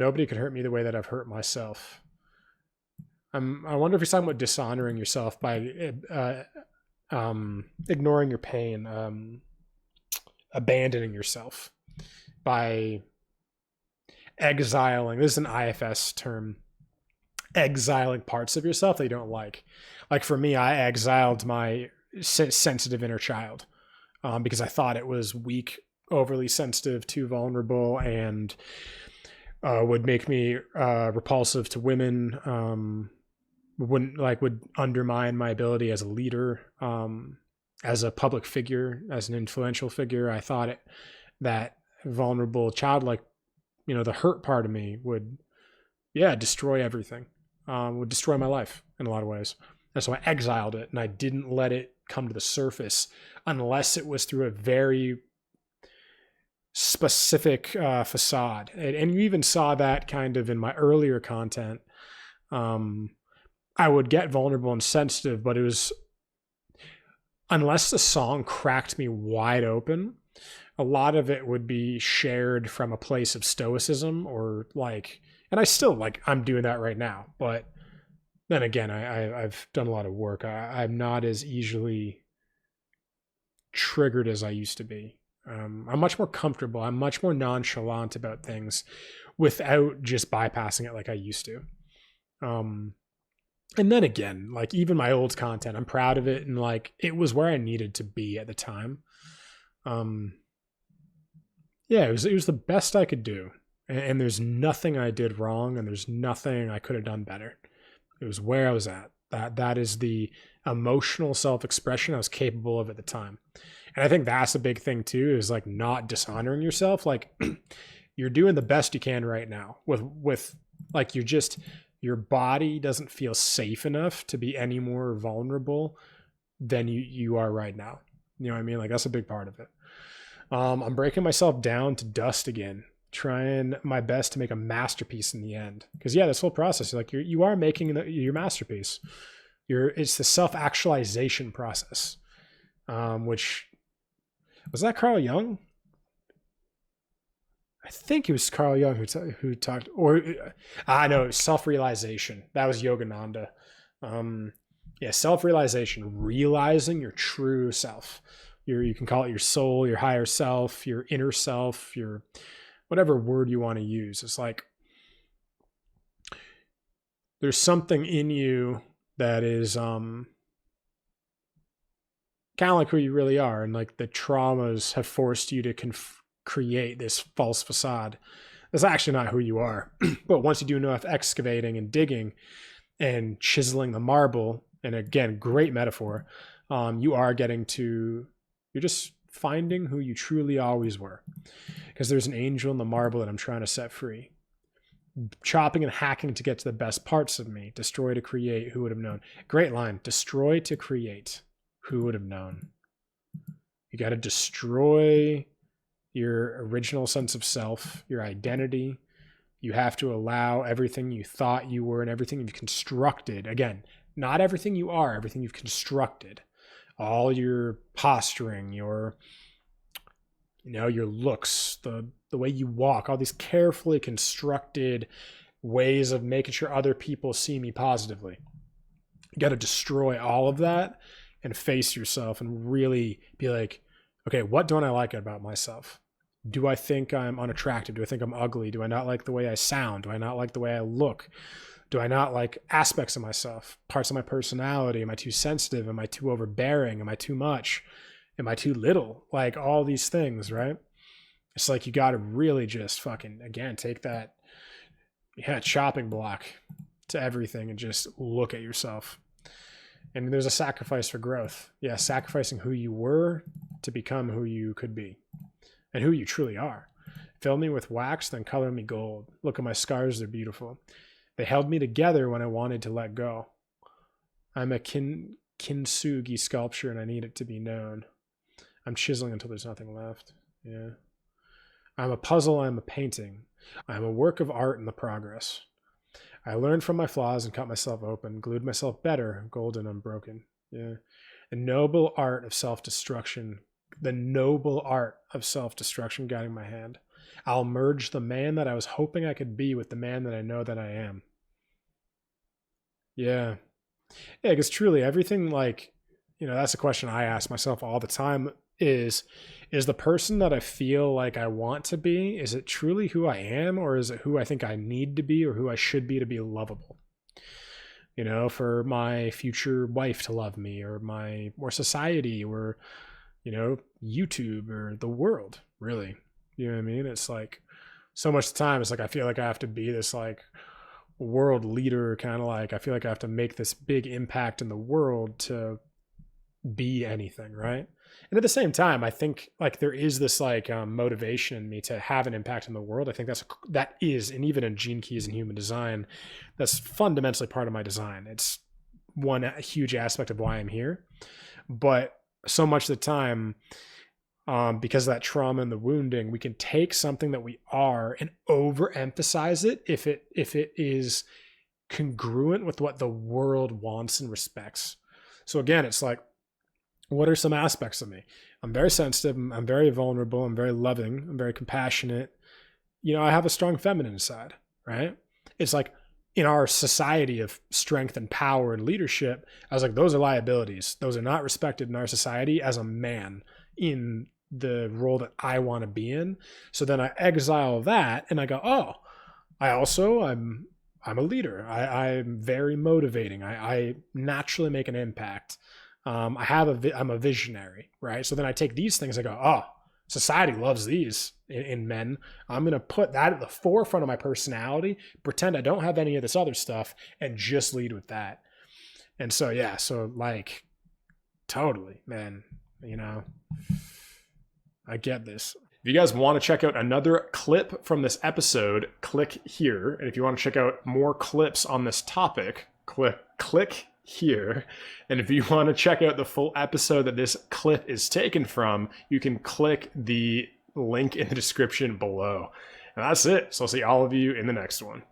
Nobody could hurt me the way that I've hurt myself. I wonder if he's talking about dishonoring yourself by ignoring your pain, abandoning yourself, by exiling. This is an IFS term. Exiling parts of yourself that you don't like. Like for me, I exiled my sensitive inner child because I thought it was weak, overly sensitive, too vulnerable, and would make me repulsive to women. Would undermine my ability as a leader, as a public figure, as an influential figure. I thought that vulnerable, childlike, the hurt part of me would, destroy everything, would destroy my life in a lot of ways. And so I exiled it, and I didn't let it come to the surface unless it was through a very specific facade. And you even saw that kind of in my earlier content. I would get vulnerable and sensitive, but it was, unless the song cracked me wide open, a lot of it would be shared from a place of stoicism, or like, and I still I'm doing that right now, but then again, I've done a lot of work. I'm not as easily triggered as I used to be. I'm much more comfortable. I'm much more nonchalant about things without just bypassing it like I used to. And then again, like even my old content, I'm proud of it, and like it was where I needed to be at the time. It was the best I could do, and there's nothing I did wrong, and there's nothing I could have done better. It was where I was at. That is the emotional self-expression I was capable of at the time. And I think that's a big thing too, is like not dishonoring yourself. Like you're doing the best you can right now with like your body doesn't feel safe enough to be any more vulnerable than you are right now. You know what I mean? Like that's a big part of it. I'm breaking myself down to dust again, trying my best to make a masterpiece in the end. Because this whole process, like you are making your masterpiece. It's the self-actualization process, which was that Carl Jung? I think it was Carl Jung who talked, or I know it was self-realization. That was Yogananda. Self-realization, realizing your true self. You can call it your soul, your higher self, your inner self, your whatever word you want to use. It's like there's something in you that is kind of like who you really are, and like the traumas have forced you to create this false facade. That's actually not who you are. But once you do enough excavating and digging and chiseling the marble, and again, great metaphor, you're just finding who you truly always were. Because there's an angel in the marble that I'm trying to set free. Chopping and hacking to get to the best parts of me. Destroy to create, who would have known? Great line. Destroy to create, who would have known? You got to destroy your original sense of self, your identity. You have to allow everything you thought you were and everything you've constructed. Again, not everything you are, everything you've constructed. All your posturing, your looks, the way you walk, all these carefully constructed ways of making sure other people see me positively. You got to destroy all of that and face yourself and really be like, okay, what don't I like about myself? Do I think I'm unattractive? Do I think I'm ugly? Do I not like the way I sound? Do I not like the way I look? Do I not like aspects of myself, parts of my personality? Am I too sensitive? Am I too overbearing? Am I too much? Am I too little? Like all these things, right? It's like you got to really just fucking, again, take that chopping block to everything and just look at yourself. And there's a sacrifice for growth. Yeah, sacrificing who you were to become who you could be and who you truly are. Fill me with wax, then color me gold. Look at my scars, they're beautiful. They held me together when I wanted to let go. I'm a kintsugi sculpture and I need it to be known. I'm chiseling until there's nothing left. Yeah. I'm a puzzle, I'm a painting. I'm a work of art in the progress. I learned from my flaws and cut myself open, glued myself better, golden, unbroken. Yeah. The noble art of self-destruction guiding my hand. I'll merge the man that I was hoping I could be with the man that I know that I am. Yeah. Yeah, because truly everything, like, that's a question I ask myself all the time is the person that I feel like I want to be, is it truly who I am, or is it who I think I need to be or who I should be to be lovable? For my future wife to love me, or society, or, YouTube, or the world, really. You know what I mean? It's like so much time. It's like I feel like I have to be this like world leader, kind of like I feel like I have to make this big impact in the world to be anything, right? And at the same time, I think like there is this like motivation in me to have an impact in the world. I think that is, and even in Gene Keys and Human Design, that's fundamentally part of my design. It's one huge aspect of why I'm here. But so much of the time, because of that trauma and the wounding, we can take something that we are and overemphasize it if it is congruent with what the world wants and respects. So again, it's like, what are some aspects of me? I'm very sensitive. I'm very vulnerable. I'm very loving. I'm very compassionate. I have a strong feminine side, right? It's like in our society of strength and power and leadership, I was like, those are liabilities. Those are not respected in our society as a man in the role that I want to be in. So then I exile that and I go, oh, I'm a leader. I'm very motivating. I naturally make an impact. I'm a visionary, right? So then I take these things, I go, oh, society loves these in men. I'm going to put that at the forefront of my personality, pretend I don't have any of this other stuff, and just lead with that. And so, yeah, so like, totally, man, I get this. If you guys want to check out another clip from this episode, click here. And if you want to check out more clips on this topic, click here. And if you want to check out the full episode that this clip is taken from, you can click the link in the description below. And that's it. So I'll see all of you in the next one.